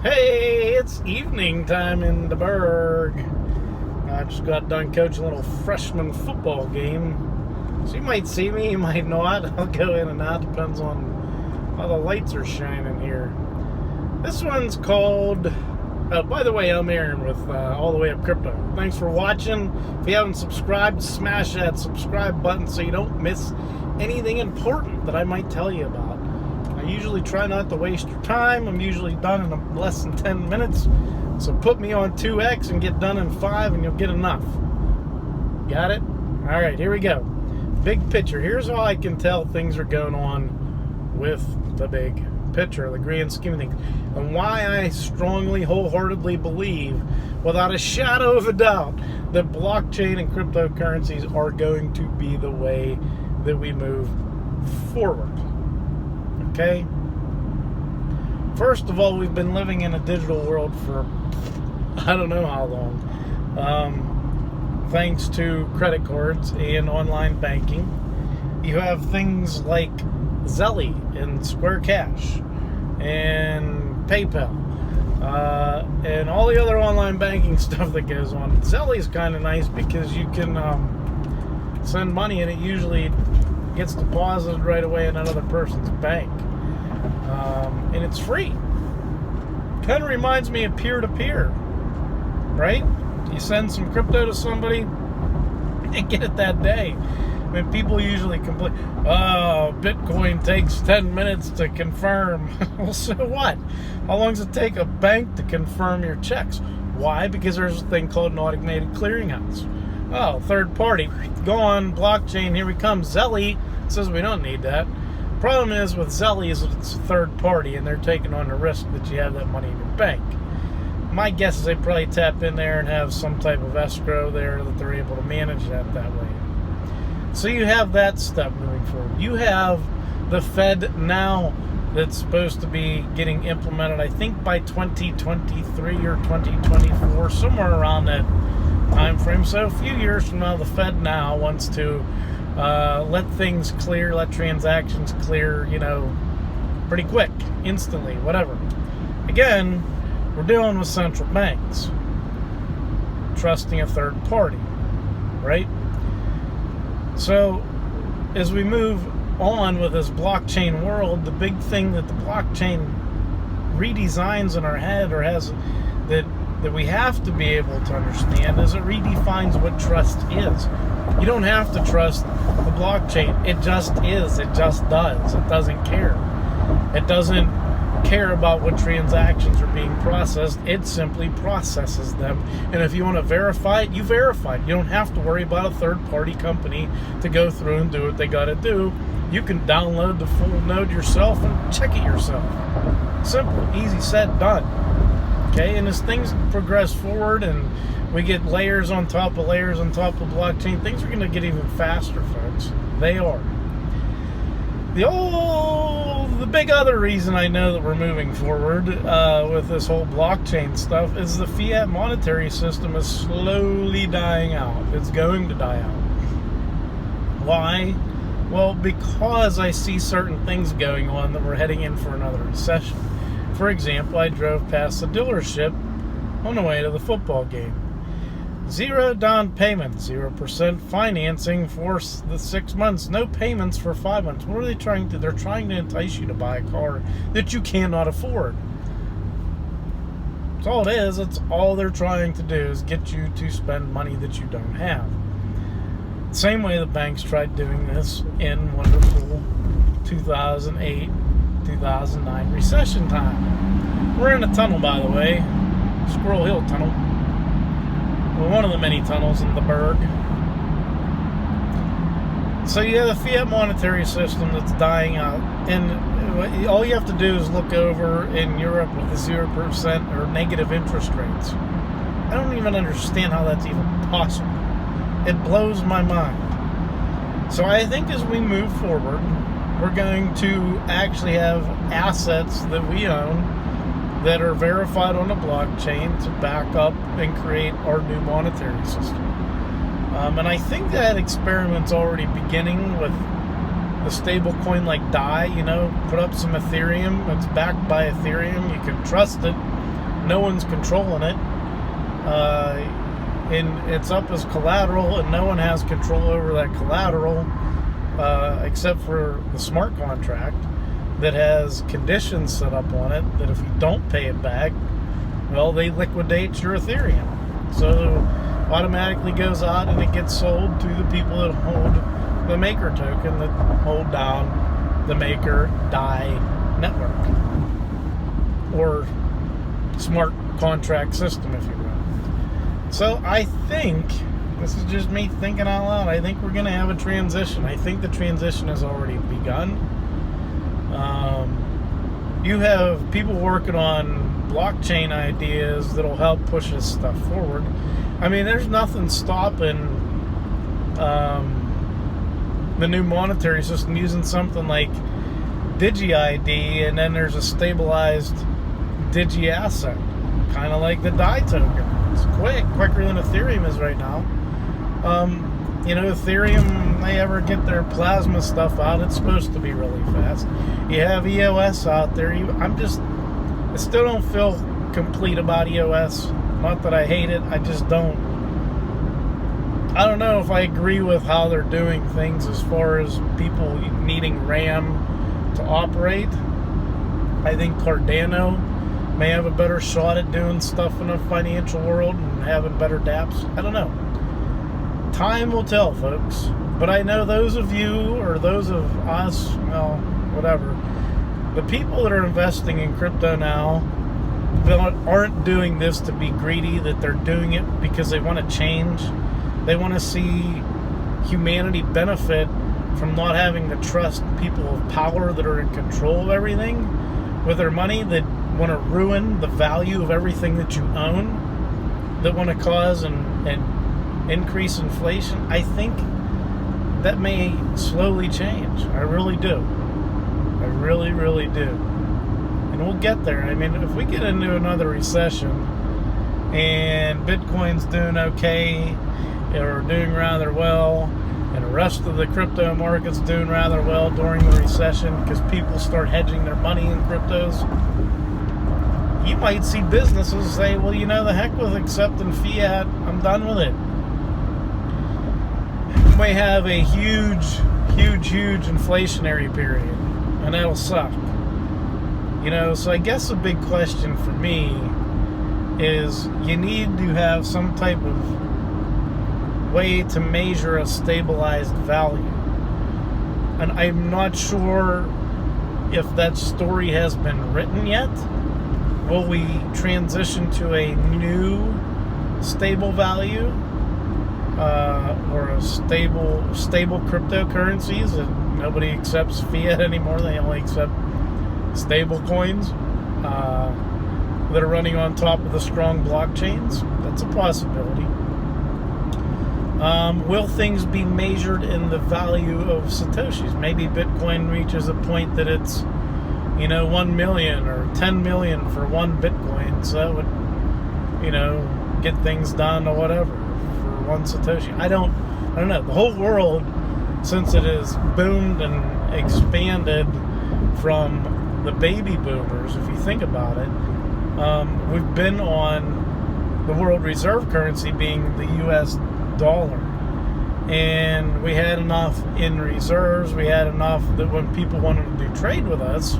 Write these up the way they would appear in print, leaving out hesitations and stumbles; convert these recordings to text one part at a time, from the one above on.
Hey, it's evening time in the Berg. I just got done coaching a little freshman football game. So you might see me, you might not. I'll go in and out, depends on how the lights are shining here. This one's called, by the way, I'm Aaron with All the Way Up Crypto. Thanks for watching. If you haven't subscribed, smash that subscribe button so you don't miss anything important that I might tell you about. I usually try not to waste your time. I'm usually done in less than 10 minutes. So put me on 2x and get done in 5 and you'll get enough. Got it? All right, here we go. Big picture. Here's how I can tell things are going on with the big picture, the grand scheme of things, and why I strongly, wholeheartedly believe, without a shadow of a doubt, that blockchain and cryptocurrencies are going to be the way that we move forward. Okay? First of all, we've been living in a digital world for I don't know how long. Thanks to credit cards and online banking. You have things like Zelly and Square Cash and PayPal and all the other online banking stuff that goes on. Zelly's kind of nice because you can send money and it usually gets deposited right away in another person's bank. And it's free. Kind of reminds me of peer-to-peer, right? You send some crypto to somebody and get it that day. I mean, people usually complain, oh, Bitcoin takes 10 minutes to confirm. Well, so what? How long does it take a bank to confirm your checks? Why? Because there's a thing called an automated clearinghouse. Oh, third party, gone, blockchain, here we come. Zelly says we don't need that. Problem is with Zelly is that it's a third party and they're taking on the risk that you have that money in your bank. My guess is they probably tap in there and have some type of escrow there that they're able to manage that way. So you have that step moving forward. You have the Fed now that's supposed to be getting implemented, I think by 2023 or 2024, somewhere around that time frame. So a few years from now, the Fed now wants to let things clear, let transactions clear, pretty quick, instantly, whatever. Again, we're dealing with central banks trusting a third party, right? So as we move on with this blockchain world, the big thing that the blockchain redesigns in our head, or has that we have to be able to understand, is it redefines what trust is. You don't have to trust the blockchain. It just is. It just does. It doesn't care. It doesn't care about what transactions are being processed. It simply processes them. And if you want to verify it, you verify it. You don't have to worry about a third-party company to go through and do what they got to do. You can download the full node yourself and check it yourself. Simple, easy, said, done. Okay, and as things progress forward and we get layers on top of layers on top of blockchain, things are going to get even faster, folks. They are. The big other reason I know that we're moving forward with this whole blockchain stuff is the fiat monetary system is slowly dying out. It's going to die out. Why? Well, because I see certain things going on that we're heading in for another recession. For example, I drove past the dealership on the way to the football game. 0 down payment, 0% financing for the 6 months, no payments for 5 months. What are they trying to do? They're trying to entice you to buy a car that you cannot afford. That's all it is. That's all they're trying to do, is get you to spend money that you don't have. Same way the banks tried doing this in wonderful 2008, 2009 recession time. We're in a tunnel, by the way, Squirrel Hill Tunnel. One of the many tunnels in the Berg. So you have the fiat monetary system that's dying out, and all you have to do is look over in Europe with the 0% or negative interest rates. I don't even understand how that's even possible. It blows my mind. So I think as we move forward, we're going to actually have assets that we own that are verified on a blockchain to back up and create our new monetary system. And I think that experiment's already beginning with the stable coin like DAI, put up some Ethereum. It's backed by Ethereum. You can trust it. no one's controlling it. And it's up as collateral, and no one has control over that collateral except for the smart contract that has conditions set up on it that if you don't pay it back, well, they liquidate your Ethereum. So automatically goes out and it gets sold to the people that hold the maker token, that hold down the maker DAI network or smart contract system, if you will. So I think, this is just me thinking out loud, I think we're going to have a transition. I think the transition has already begun. You have people working on blockchain ideas that'll help push this stuff forward. I mean, there's nothing stopping the new monetary system using something like DigiID, and then there's a stabilized Digi asset, kind of like the DAI token. It's quicker than Ethereum is right now. Ethereum, they ever get their plasma stuff out, it's supposed to be really fast. You have EOS out there. I still don't feel complete about EOS. Not that I hate it, I just don't. I don't know if I agree with how they're doing things as far as people needing RAM to operate. I think Cardano may have a better shot at doing stuff in the financial world and having better dApps. I don't know. Time will tell, folks. But I know those of you, or those of us, well, whatever, the people that are investing in crypto now aren't doing this to be greedy, that they're doing it because they want to change. They want to see humanity benefit from not having to trust people of power that are in control of everything with their money, that want to ruin the value of everything that you own, that want to cause and increase inflation. I think that may slowly change. I really do. I really, really do. And we'll get there. I mean, if we get into another recession and Bitcoin's doing okay or doing rather well, and the rest of the crypto market's doing rather well during the recession because people start hedging their money in cryptos, you might see businesses say, well, the heck with accepting fiat, I'm done with it. You may have a huge inflationary period, and that'll suck. So I guess the big question for me is you need to have some type of way to measure a stabilized value. And I'm not sure if that story has been written yet. Will we transition to a new stable value or a stable cryptocurrencies that nobody accepts fiat anymore? They only accept stable coins that are running on top of the strong blockchains. That's a possibility. Will things be measured in the value of Satoshis? Maybe Bitcoin reaches a point that it's 1 million or 10 million for one Bitcoin, so that would get things done or whatever for one Satoshi. I don't know. The whole world, since it has boomed and expanded from the baby boomers, if you think about it, we've been on the world reserve currency being the US dollar, and we had enough in reserves, we had enough that when people wanted to do trade with us,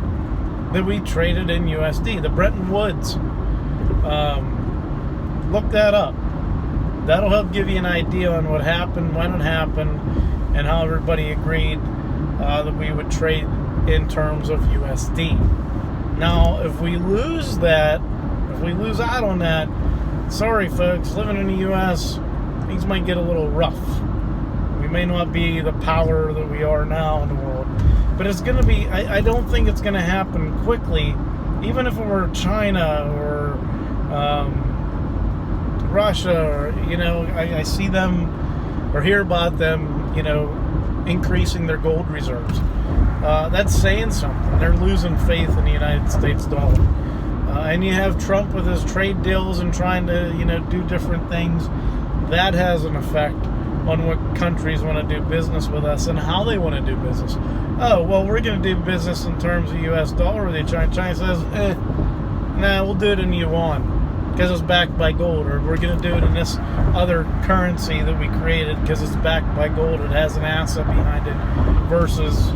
that we traded in USD. The Bretton Woods, look that up. That'll help give you an idea on what happened, when it happened, and how everybody agreed that we would trade in terms of USD. Now, if we lose that, if we lose out on that, sorry folks, living in the US, things might get a little rough. We may not be the power that we are now in the world, but it's going to be, I don't think it's going to happen quickly, even if it were China or Russia, or, I see them or hear about them, increasing their gold reserves. That's saying something. They're losing faith in the United States dollar. And you have Trump with his trade deals and trying to, do different things. That has an effect on what countries want to do business with us and how they want to do business. Oh, well, we're going to do business in terms of U.S. dollar with you. China says, nah, we'll do it in yuan because it's backed by gold, or we're going to do it in this other currency that we created because it's backed by gold. It has an asset behind it versus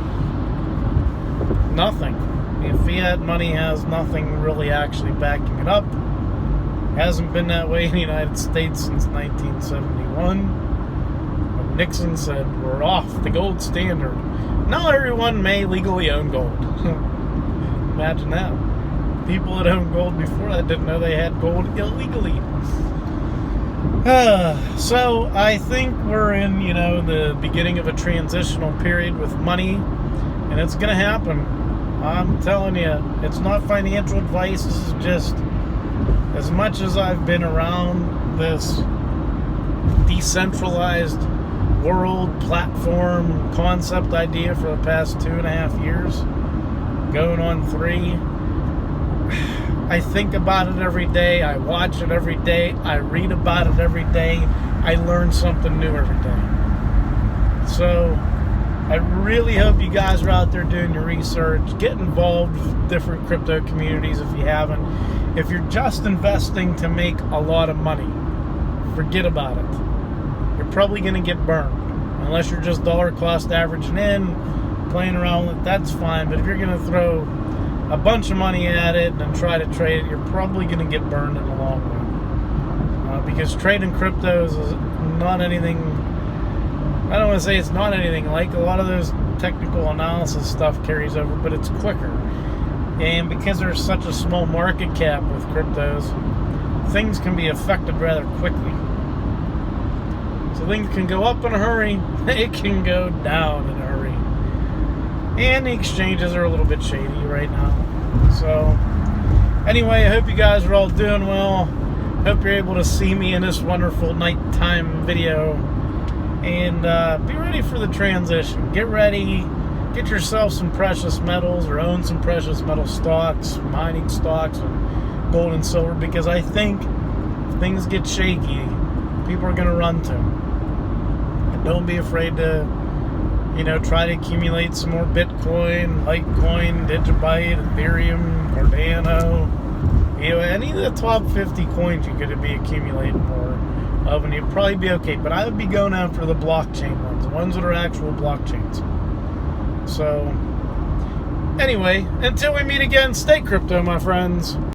nothing. Fiat money has nothing really actually backing it up. Hasn't been that way in the United States since 1971. When Nixon said, we're off the gold standard. Now everyone may legally own gold. Imagine that. People that owned gold before that didn't know they had gold illegally. So I think we're in, the beginning of a transitional period with money, and it's going to happen. I'm telling you, it's not financial advice. This is just, as much as I've been around this decentralized world platform concept idea for the past 2.5 years, going on 3, I think about it every day. I watch it every day. I read about it every day. I learn something new every day. So I really hope you guys are out there doing your research. Get involved with different crypto communities if you haven't. If you're just investing to make a lot of money, forget about it. You're probably going to get burned. Unless you're just dollar cost averaging in, playing around with it, that's fine. But if you're going to throw a bunch of money at it and try to trade it, you're probably going to get burned in the long run. Because trading cryptos is not anything, I don't want to say it's not anything like a lot of those technical analysis stuff carries over, but it's quicker. And because there's such a small market cap with cryptos, things can be affected rather quickly. So things can go up in a hurry, it can go down in a hurry. And the exchanges are a little bit shady right now. So, anyway, I hope you guys are all doing well. Hope you're able to see me in this wonderful nighttime video. And be ready for the transition. Get ready. Get yourself some precious metals or own some precious metal stocks, mining stocks, and gold and silver. Because I think if things get shaky, people are going to run to them. And don't be afraid to try to accumulate some more Bitcoin, Litecoin, Digibyte, Ethereum, Cardano. Any of the top 50 coins you could be accumulating more of, and you'd probably be okay. But I would be going after the blockchain ones, the ones that are actual blockchains. So, anyway, until we meet again, stay crypto, my friends.